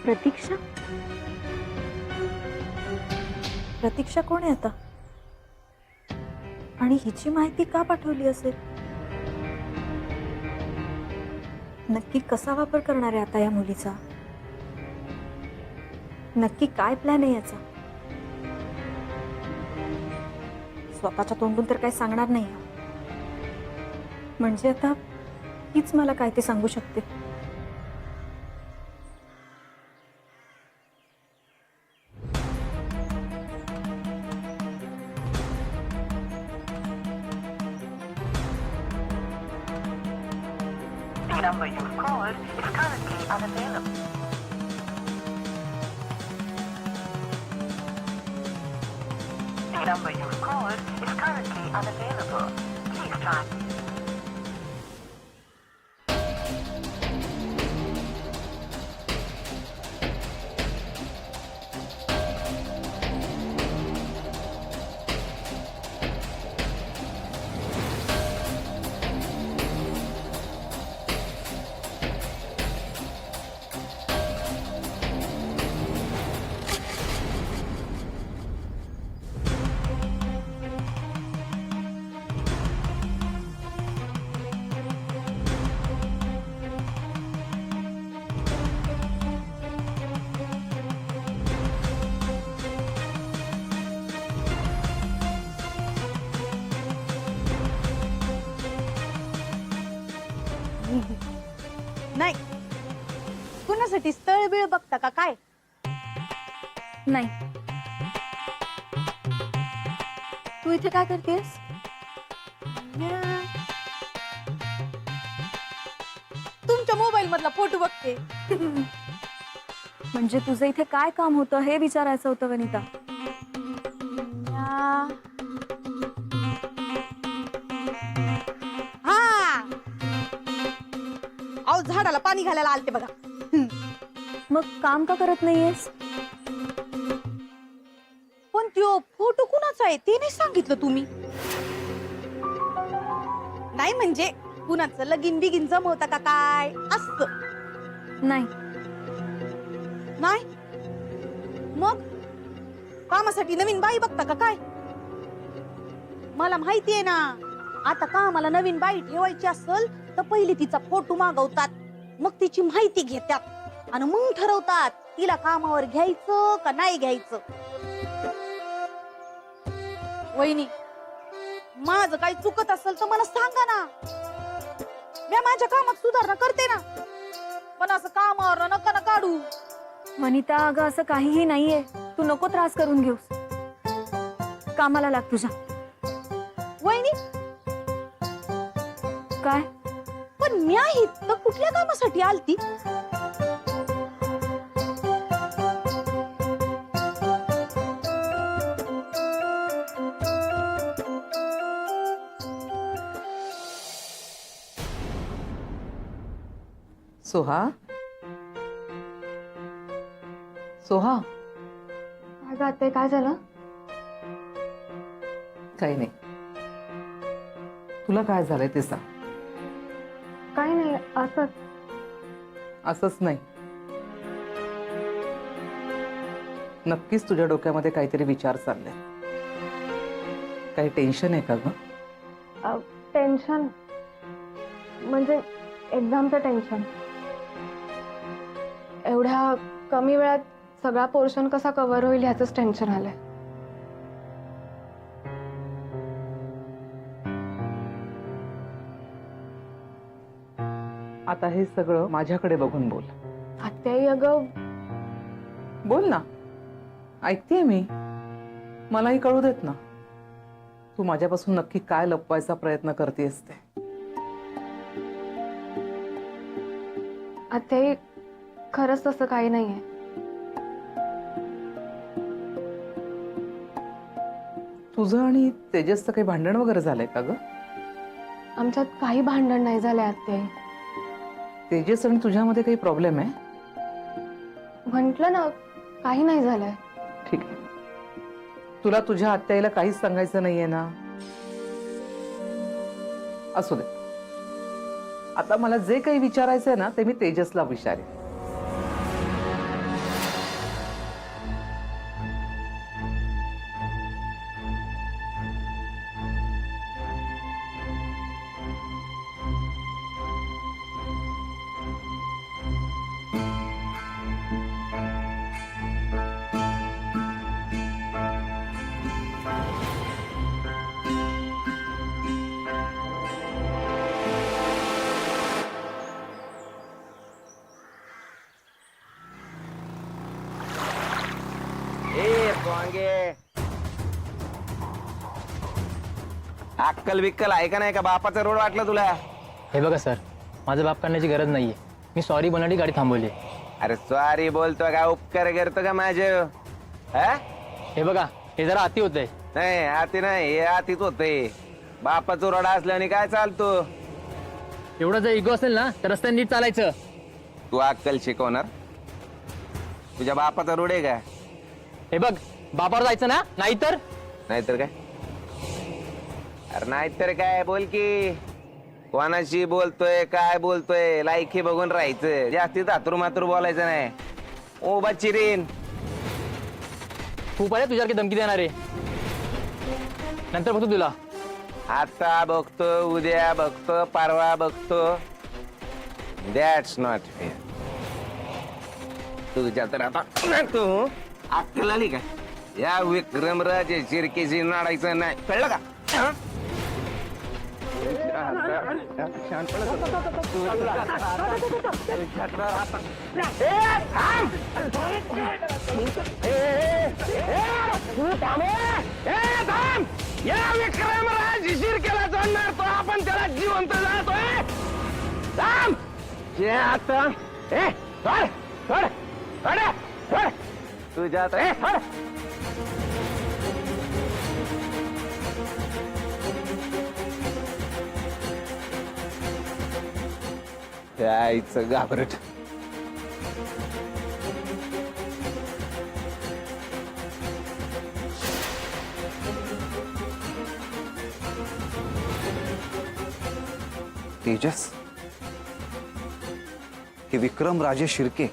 प्रतीक्षा? प्रतीक्षा कोण आहे आता? आणि हिची माहिती का पाठवली असेल? नक्की कसा वापर करणार आहे आता या मुलीचा? नक्की काय प्लॅन आहे याचा? स्वतःच्या तोंडून तर काही सांगणार नाही. म्हणजे आता हीच मला काय ते सांगू शकते. The number you've called is currently unavailable. The number you've called is currently unavailable. Please try. नाही, कुणासाठी स्थळ बिळ बघता का काय? नाही. तू इथे काय करतेस? तुमच्या मोबाईल मधला फोटो बघते. म्हणजे तुझं इथे काय काम होतं हे विचारायचं होतं वनिता. हा, अहो झाडाला पाणी घालायला आलते बघा. मग काम का करत नाहीयेस? पण त्यो फोटो कुणाचा आहे ते नाही सांगितलं तुम्ही. नाही म्हणजे कुणाचं लगीन बिगीन जमवता का काय असं? नाही. नाही मग कामासाठी नवीन बाई बघता का काय? मला माहिती आहे ना, आता कामाला नवीन बाई ठेवायची असेल तर पहिले तिचा फोटो मागवतात, मग तिची माहिती घेतात आणि मग ठरवतात तिला कामावर घ्यायचं का नाही घ्यायचं. वहिनी, माझं काही चुकत असेल तर मला सांगा ना, मी माझ्या कामात सुधारणा करते ना, पण असं कामावर नका ना काढू. वनिता, अगं असं काहीही नाहीये. तू नको त्रास करून घेऊस. कामाला लाग तुझ्या. वहिनी, काय? पण मी आहे तर कुठल्या कामासाठी आलती? सोहा, सोहा, अगं आत्या, काय झालं? काही नाही. तुला काय झालंय ते सांग. काही नाही, असंच. असंच नाही, नक्कीच तुझ्या डोक्यामध्ये काहीतरी विचार चालले. काही टेन्शन आहे का ग? टेन्शन म्हणजे एक्झामचं टेन्शन. एवढ्या कमी वेळात सगळा पोर्शन कसा कव्हर होईल ह्याचंच टेन्शन आलंय. आता हे सगळं माझ्याकडे बघून बोल. आत्याई, अगं बोल ना, ऐकतेय मी. मलाही कळू देत ना, तू माझ्यापासून नक्की काय लपवायचा प्रयत्न करतेस ते. आत्याई, खरंच तसं काही नाहीये. तुझं आणि तेजसचं काही भांडण वगैरे झालंय का ग? आमच्यात काही भांडण नाही झालंय आत्याई. तेजस आणि तुझ्यामध्ये काही प्रॉब्लेम आहे? म्हंटल ना, काही नाही झालंय. ठीक आहे. तुला तुझ्या आत्याईला काहीच सांगायचं नाहीये ना? असू दे. आता मला जे काही विचारायचंय ना ते मी तेजसला विचारेन. वांगे अक्कल बिक्कल आहे का नाही का? बापाचा रोड वाटला तुला? हे बघा सर, माझं बाप करण्याची गरज नाहीये. मी सॉरी बोलण्याची गाडी थांबवली. अरे सॉरी बोलतो का? उपकार करतो का माझे? हे बघा, हे जरा अति होतंय. नाही आती नाही, हे आतीच होते. बापाचा रोड असल्याने काय चालतो? एवढं जर इगो असेल ना तर रस्त्याने नीट चालायचं. तू अक्कल शिकवणार? तुझ्या बापाचा रोड आहे का? हे बघ, बापावर जायचं ना, नाहीतर नाहीतर काय? अरे नाहीतर काय? बोल की कोणाशी बोलतोय, काय बोलतोय, लायकी बघून राहायचं. जास्ती धातरू मातरू बोलायचं नाही. ओ बच्चिरीन, खूप आले तुझ्यासारखी धमकी देणारे. नंतर बघतो तुला. आता बघतो, उद्या बघतो, परवा बघतो. That's not fair. तुझ्या तर आता तू अक्कल आली का? या विक्रमराजे शिर्केशी नाडायचं नाही, कळलं का? या विक्रमराज शिर्केला जाणार तो, आपण त्याला जिवंत जातोय. थांब जे आता तुझ्या यायचं घाबरट. तेजस, हे विक्रमराजे शिर्के.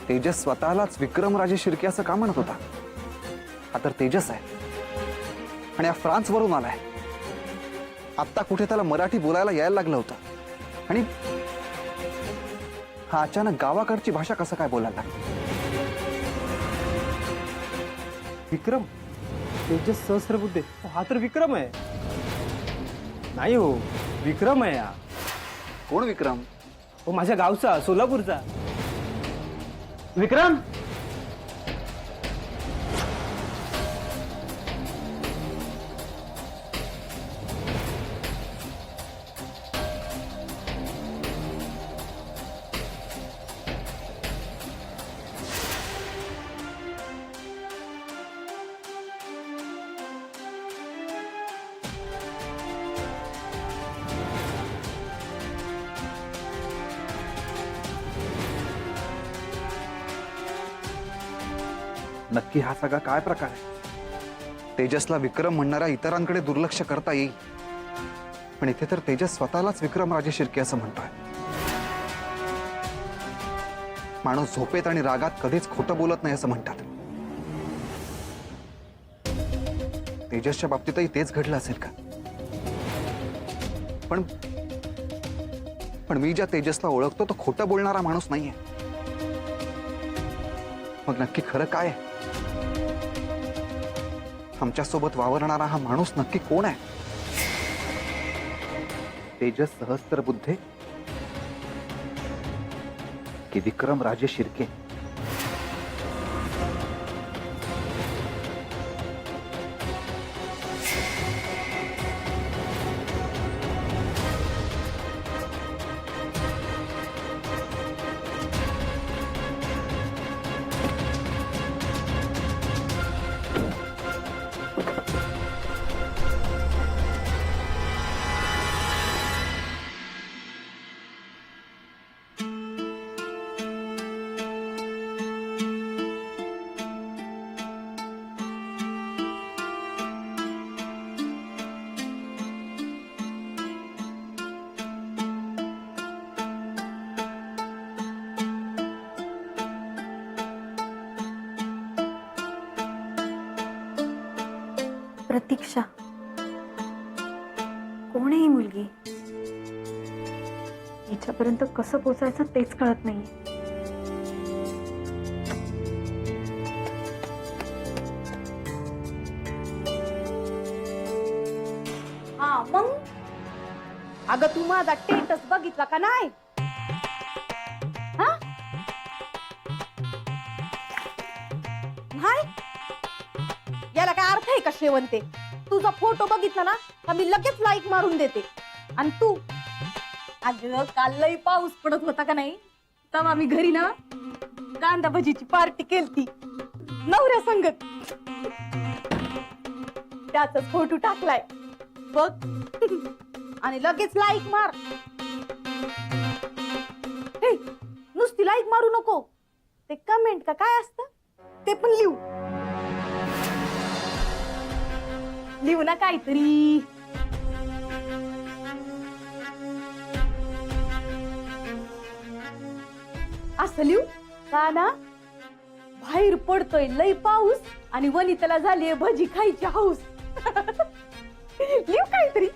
तेजस स्वतःलाच विक्रमराजे शिर्के असं का म्हणत होता? हा तर तेजस आहे आणि हा फ्रान्स वरून आलाय. आत्ता कुठे त्याला मराठी बोलायला यायला लागलं होतं आणि हा अचानक गावाकडची भाषा कसं काय बोलायला लागला? विक्रम? तेजस सहस्त्रबुद्धे, हा तर विक्रम आहे. नाही हो, विक्रम आहे हा. कोण विक्रम? हो, माझ्या गावचा, सोलापूरचा विक्रम. नक्की हा सगळा काय प्रकार आहे? तेजसला विक्रम म्हणणाऱ्या इतरांकडे दुर्लक्ष करता येईल, पण इथे तर तेजस स्वतःलाच विक्रमराजे शिर्के असं म्हणतोय. माणूस झोपेत आणि रागात कधीच खोटं बोलत नाही असं म्हणतात. तेजसच्या बाबतीतही तेच घडलं असेल का? पण मी ज्या तेजसला ओळखतो तो खोटं बोलणारा माणूस नाहीये. मग नक्की खरं काय आहे? आमच्यासोबत वावरणारा हा माणूस नक्की कोण आहे? तेजस सहस्त्रबुद्धे की विक्रमराजे शिर्के? प्रतीक्षा, कोण आहे ही मुलगी? हिच्यापर्यंत कसं पोचायचं तेच कळत नाहीये. हा मग अगं, तू माझा स्टेटस बघितला का नाही? हा नाही याला काय अर्थ आहे का शेवंते? तुझा फोटो बघितला ना का मी लगेच लाईक मारून देते. आणि तू अगं काल लई पाऊस पडत होता का नाही, तेव्हा मी घरी ना कांदा भजीची पार्टी केलती नवऱ्या संगत. त्याचाच फोटो टाकलाय बघ. आणि लगेच लाईक मार. हे, नुसती लाईक मारू नको, ते कमेंट का काय असतं ते पण लिहू ना काहीतरी. असं लिहू का ना, बाहेर पडतोय लई पाऊस आणि वनिताला झालीये भजी खायची हौस. लिहू काहीतरी.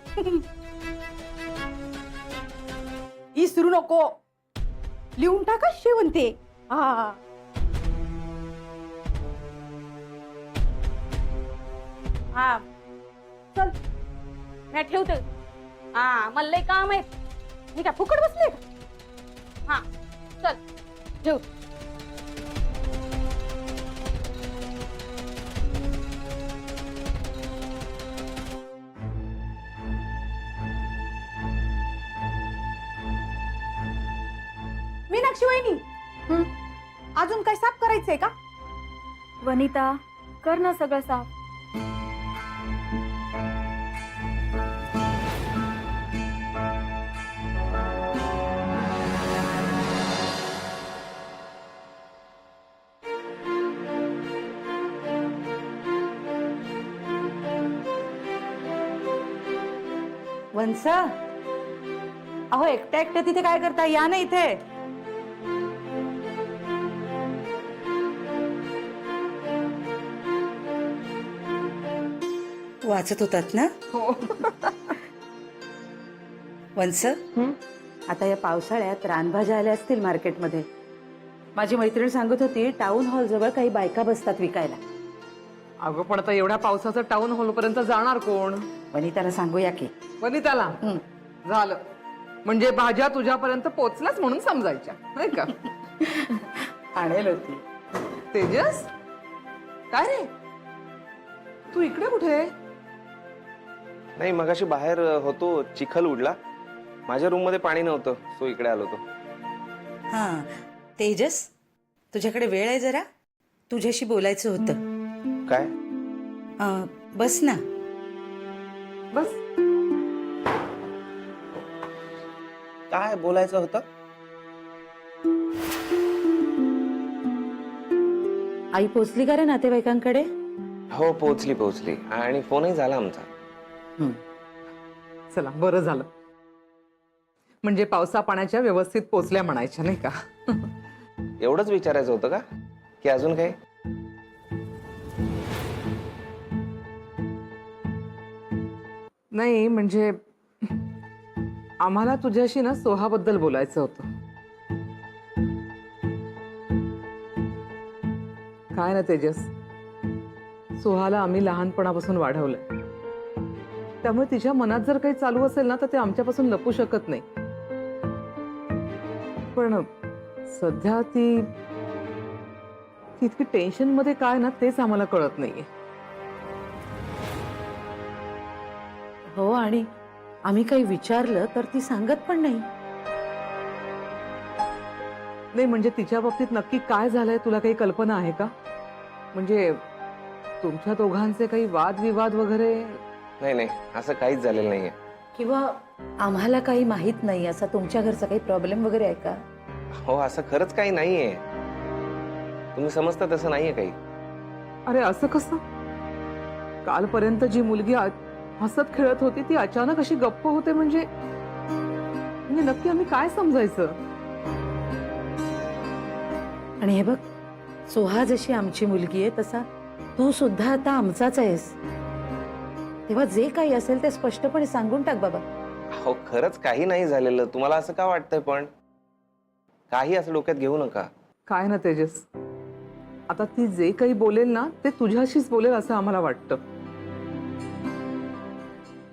इसरू नको, लिहून टाका शेवंते. हा हा चल मी ठेवते. हा मला लय काम आहे, मी काय फुकट बसले का? हा चल ठेव. मीनाक्षी वहिनी, अजून काय साफ करायचंय का? वनिता, कर ना सगळं साफ. वंसा, अहो एकट्या एकट्या तिथे काय करता? या ना इथे. वाचत होतात ना? हो. वंस, आता या पावसाळ्यात रानभाज्या आल्या असतील मार्केटमध्ये. माझी मैत्रीण सांगत होती टाउन हॉल जवळ काही बायका बसतात विकायला. अगं पण आता एवढ्या पावसाचं टाउन हॉल पर्यंत जाणार कोण? वनिताला सांगूया की. वनिताला झालं म्हणजे भाज्या तुझ्यापर्यंत पोचल्याच म्हणून समजायच्या नाही का? आणेल होती. तेजस, काय रे तू इकडे कुठे? नाही मगाशी बाहेर होतो, चिखल उडला, माझ्या रूम मध्ये पाणी नव्हतं, सो इकडे आलो होतो. हा तेजस, तुझ्याकडे वेळ आहे जरा? तुझ्याशी बोलायचं होतं. काय? बस ना. बस. काय बोलायचं होतं? आई पोचली का रे नातेवाईकांकडे? हो पोहोचली आणि फोनही झाला आमचा. चला बरं झालं, म्हणजे पावसा पाण्याच्या व्यवस्थित पोचल्या म्हणायच्या नाही का? एवढंच विचारायचं होतं का की अजून काही? नाही म्हणजे आम्हाला तुझ्याशी ना सोहाबद्दल बोलायचं होतं. काय ना तेजस, सोहाला आम्ही लहानपणापासून वाढवलंय, त्यामुळे तिच्या मनात जर काही चालू असेल ना तर ते आमच्यापासून लपू शकत नाही. पण सध्या ती इतकी टेन्शन मध्ये काय ना तेच आम्हाला कळत नाहीये. हो, आणि आम्ही काही विचारलं तर ती सांगत पण नाही. नाही म्हणजे तिच्या बाबतीत नक्की काय झालंय तुला काही कल्पना आहे का? म्हणजे तुमच्या दोघांचे काही वादविवाद वगैरे? नाही असं काहीच झालेलं नाहीये. किंवा आम्हाला काही माहित नाही असा तुमच्या घरचा काही प्रॉब्लेम वगैरे आहे का? हो असं खरंच काही नाहीये, तुम्ही समजता तसं नाहीये काही. अरे असं कसं? कालपर्यंत जी मुलगी हसत खेळत होती ती अचानक अशी गप्प होते, म्हणजे नक्की आम्ही काय समजायचं? आणि हे बघ, सोहा जशी आमची मुलगी आहे तसा तू सुद्धा आता आमचाच आहेस. तेव्हा जे काही असेल ते स्पष्टपणे सांगून टाक बाबा. हो खरंच काही नाही झालेलं, तुम्हाला असं का वाटतंय? पण काही असं डोक्यात घेऊ नका. काय ना तेजस, आता ती जे काही बोलेल ना ते तुझ्याशीच बोलेल असं आम्हाला वाटतं,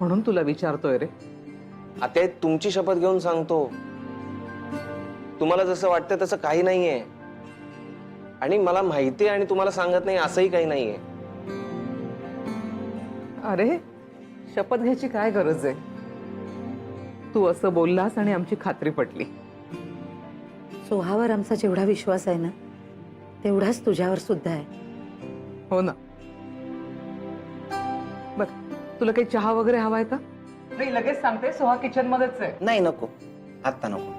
म्हणून तुला विचारतोय रे. आता तुमची शपथ घेऊन सांगतो, तुम्हाला जसं वाटतं तसं काही नाहीये. आणि मला माहिती आहे आणि तुम्हाला सांगत नाही असंही काही नाहीये. अरे शपथ घ्यायची काय गरज आहे? तू असं बोललास आणि आमची खात्री पटली. सोहावर आमचा जेवढा विश्वास आहे ना तेवढाच तुझ्यावर सुद्धा आहे. हो ना. बर, तुला काही चहा वगैरे हवाय का? नाही, लगेच सांगते, सोहा किचन मध्येच आहे. नाही, नको, आत्ता नको.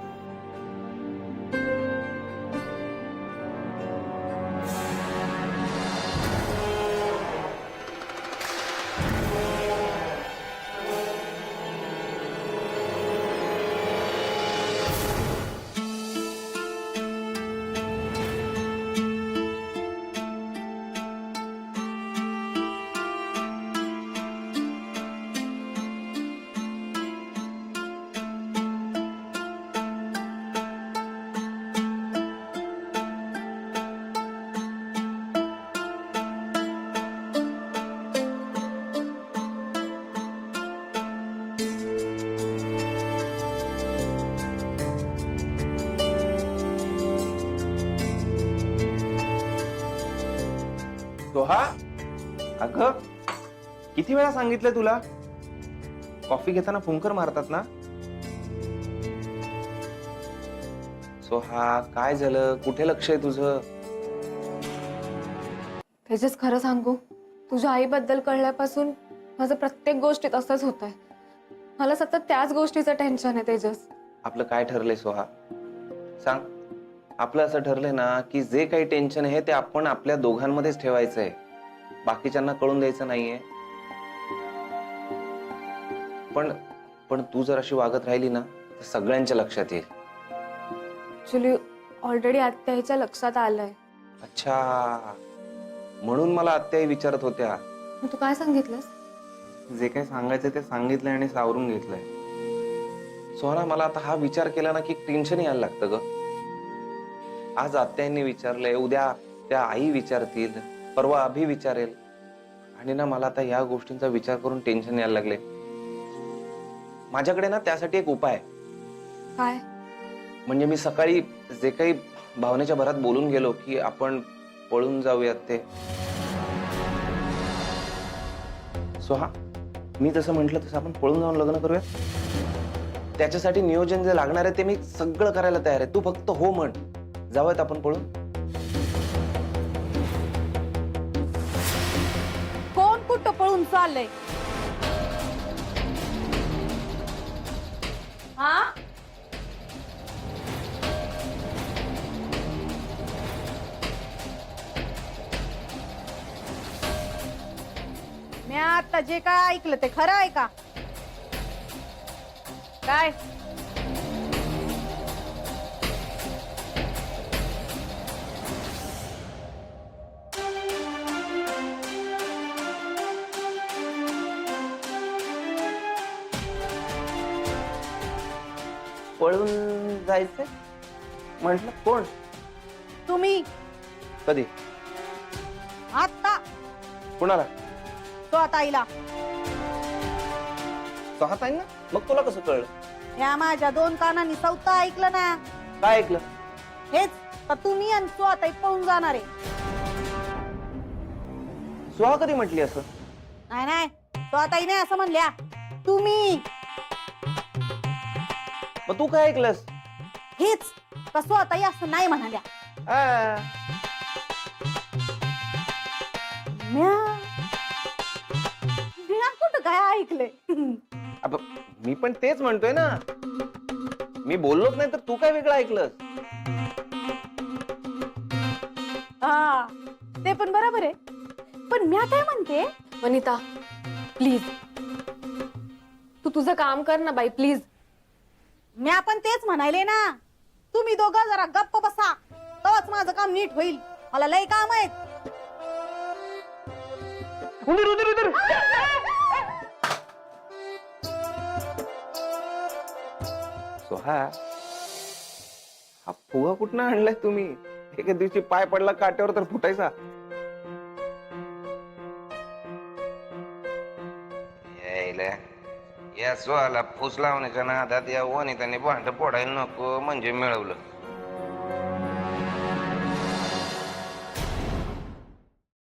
सोहा, अगं किती वेळा सांगितलंय तुला, कॉफी घेताना फुंकर मारतात ना. सोहा, काय झालं? कुठे लक्ष आहे तुझं? तेजस, खरं सांगू, तुझ्या आईबद्दल कळल्यापासून माझं प्रत्येक गोष्टीत असंच होत आहे. मला सतत त्याच गोष्टीचं टेन्शन आहे. तेजस, आपलं काय ठरलंय सोहा? सांग. आपलं असं ठरलंय ना की जे काही टेन्शन आहे ते आपण आपल्या दोघांमध्येच ठेवायचंय, बाकीच्यांना कळून द्यायचं नाहीये. पण तू जर अशी वागत राहिली ना तर सगळ्यांच्या लक्षात येईल. ऍक्च्युली ऑलरेडी आत्याच्या लक्षात आलंय. अच्छा, म्हणून मला आत्याही विचारत होत्या. मग तू काय सांगितलंस? जे काही सांगायचं ते सांगितलंय आणि सावरून घेतलंय. सोहना, मला आता हा विचार केला ना की टेन्शन यायला लागतं ग. आज आत्यांनी विचारलंय, उद्या त्या आई विचारतील, परवा अभि विचारेल, आणि ना मला आता या गोष्टींचा विचार करून टेन्शन यायला लागले. माझ्याकडे ना त्यासाठी एक उपाय. काय? म्हणजे मी सकाळी जे काही भावनेच्या भरात बोलून गेलो की आपण पळून जाऊयात ते. सोहा, मी जसं म्हंटल तसं आपण पळून जाऊन लग्न करूया. त्याच्यासाठी नियोजन जे लागणार आहे ते मी सगळं करायला तयार आहे. तू फक्त हो म्हण, जाऊयात आपण पळून. कोण कुठं पळून चाललंय? हा, मी आता जे काय ऐकलं ते खरं आहे का? काय? पळून जायचंय म्हटलं? कोण? तुम्ही कधी? आता कुणाला? तो आता आईला. स्वतः ना? मग तुला कसं कळलं? ह्या माझ्या दोन कानांनी चौथं ऐकलं ना. काय ऐकलं? हेच तर तुम्ही आणि तो आता पळून जाणार आहे. सुहा कधी म्हटली असं? नाही नाही, तो आता नाही असं म्हणल्या. तुम्ही मग तू काय ऐकलंस? हेच कसं आता असं नाही म्हणाल्या. आ, म्या कुठं काय ऐकलंय? अब मी पण तेच म्हणतोय ना. मी बोललोच नाही तर तू काय वेगळं ऐकलंस? हा, ते पण बरोबर आहे. पण म्या काय म्हणते, वनिता, प्लीज तू तुझं काम कर ना बाई, प्लीज. म्या पण तेच म्हणायले ना. तुम्ही दोघं जरा गप्प बसा, तेव्हाच माझं काम नीट होईल. मला लय काम आहेत. सोहा, हा फुगा कुठनं आणलाय तुम्ही? एका दिवशी पाय पडला काट्यावर तर फुटायचा. या सोहाला फुस लावण्याच्या नादात या वनिताने भांड फोडायला नको म्हणजे मिळवलं.